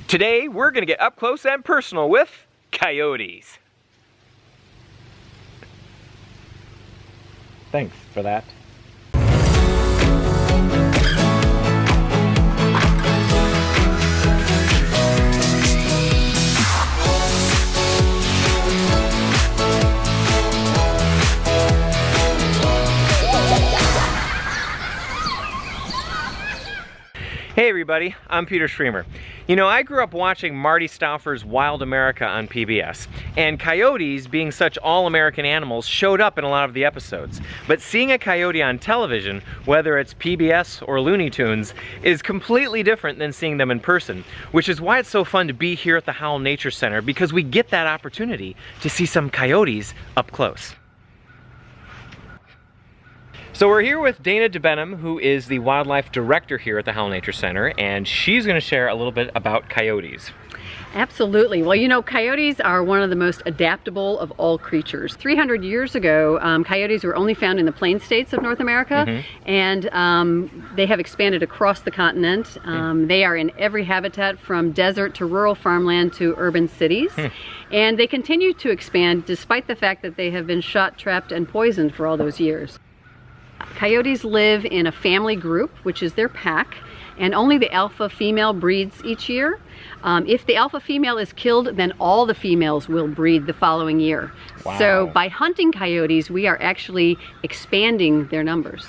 Today, we're going to get up close and personal with coyotes. Thanks for that. Hey everybody, I'm Peter Schriemer. You know, I grew up watching Marty Stauffer's Wild America on PBS, and coyotes, being such all-American animals, showed up in a lot of the episodes. But seeing a coyote on television, whether it's PBS or Looney Tunes, is completely different than seeing them in person, which is why it's so fun to be here at the Howell Nature Center, because we get that opportunity to see some coyotes up close. So we're here with Dana DeBenham, who is the wildlife director here at the Howell Nature Center, and she's going to share a little bit about coyotes. Absolutely. Well, you know, coyotes are one of the most adaptable of all creatures. 300 years ago, coyotes were only found in the plain states of North America, and they have expanded across the continent. They are in every habitat, from desert to rural farmland to urban cities, and they continue to expand despite the fact that they have been shot, trapped, and poisoned for all those years. Coyotes live in a family group, which is their pack, and only the alpha female breeds each year. If the alpha female is killed, then all the females will breed the following year. Wow. So by hunting coyotes, we are actually expanding their numbers.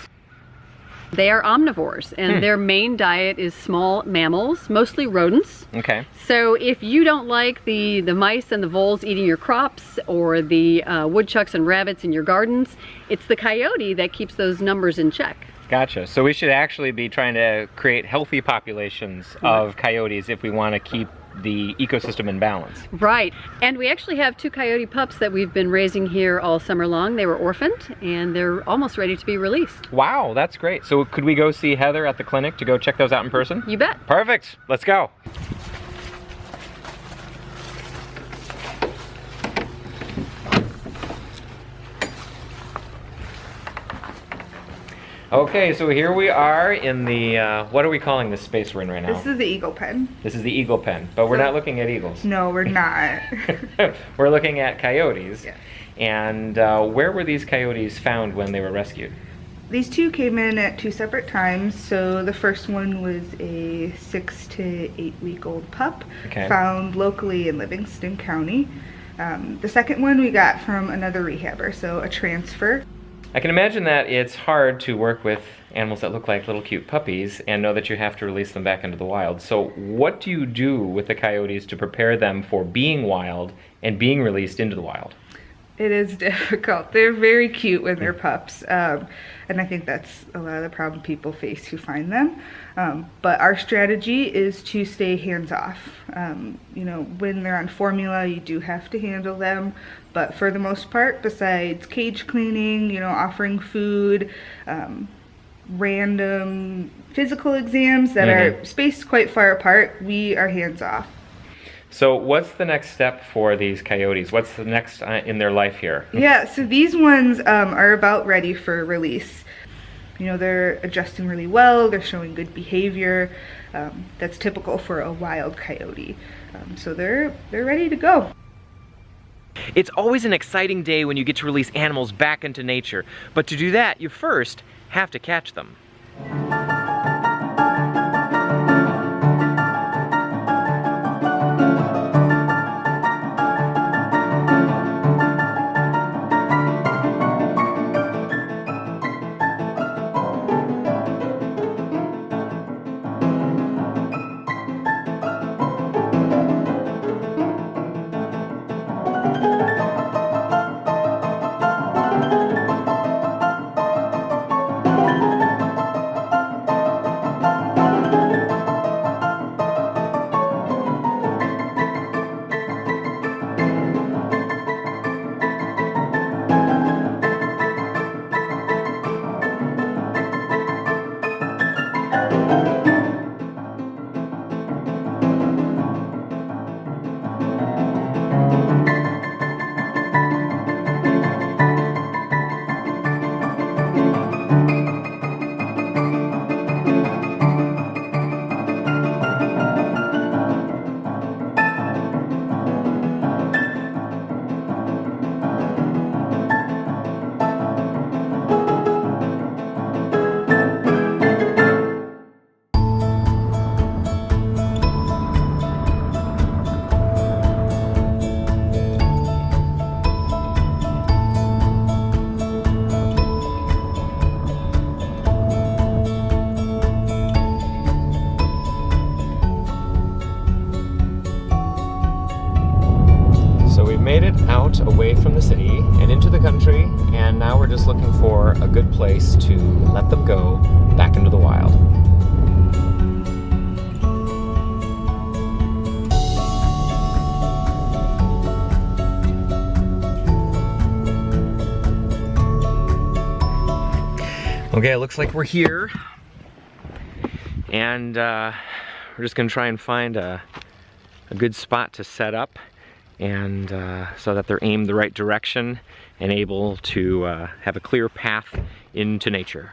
They are omnivores, and their main diet is small mammals, mostly rodents. Okay. So if you don't like the mice and the voles eating your crops, or the woodchucks and rabbits in your gardens, it's the coyote that keeps those numbers in check. Gotcha. So we should actually be trying to create healthy populations of coyotes if we want to keep the ecosystem in balance. Right. And we actually have 2 coyote pups that we've been raising here all summer long. They were orphaned, and they're almost ready to be released. Wow, that's great. So could we go see Heather at the clinic to go check those out in person? You bet. Perfect. Let's go. Okay, so here we are in the, what are we calling this space we're in right now? This is the eagle pen. This is the eagle pen, but we're not looking at eagles. No, we're not. We're looking at coyotes. Yeah. And where were these coyotes found when they were rescued? These 2 came in at 2 separate times. So the first one was a 6 to 8 week old pup, found locally in Livingston County. The second one we got from another rehabber, so a transfer. I can imagine that it's hard to work with animals that look like little cute puppies and know that you have to release them back into the wild. So what do you do with the coyotes to prepare them for being wild and being released into the wild? It is difficult. They're very cute when they're pups, and I think that's a lot of the problem people face who find them. But our strategy is to stay hands-off. You know, when they're on formula, you do have to handle them, but for the most part, besides cage cleaning, you know, offering food, random physical exams that are spaced quite far apart, we are hands-off. So what's the next step for these coyotes? What's the next in their life here? Yeah, so these ones are about ready for release. You know, they're adjusting really well, they're showing good behavior. That's typical for a wild coyote. So they're ready to go. It's always an exciting day when you get to release animals back into nature, but to do that, you first have to catch them. out away from the city and into the country, and now we're just looking for a good place to let them go back into the wild. Okay, it looks like we're here, and we're just gonna try and find a good spot to set up, and so that they're aimed the right direction and able to have a clear path into nature.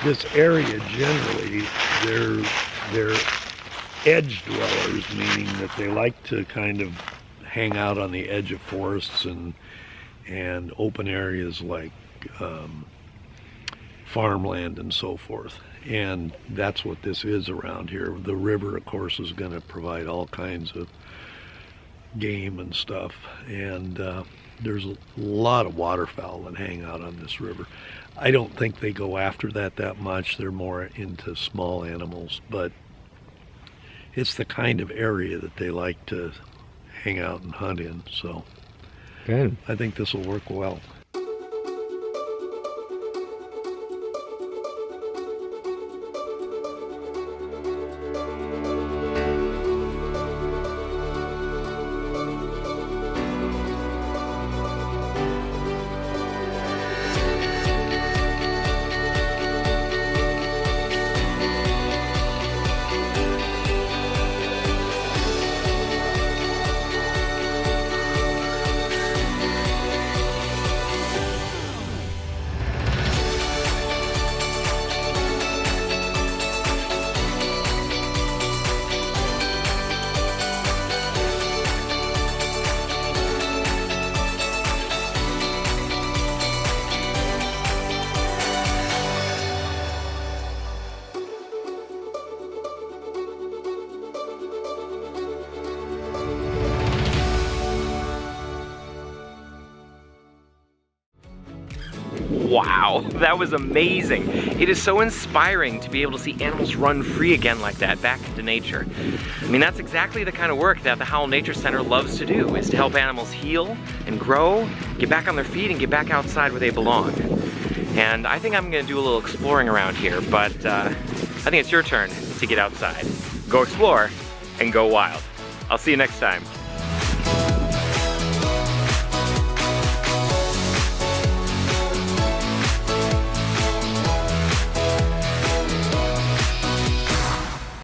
This area generally, they're edge dwellers, meaning that they like to kind of hang out on the edge of forests and open areas like farmland and so forth. And that's what this is around here. The river, of course, is going to provide all kinds of game and stuff. And there's a lot of waterfowl that hang out on this river. I don't think they go after that much. They're more into small animals, but it's the kind of area that they like to hang out and hunt in, so Good. I think this will work well. Wow, that was amazing. It is so inspiring to be able to see animals run free again like that, back into nature. I mean, that's exactly the kind of work that the Howell Nature Center loves to do, is to help animals heal and grow, get back on their feet, and get back outside where they belong. And I think I'm gonna do a little exploring around here, but I think it's your turn to get outside. Go explore and go wild. I'll see you next time.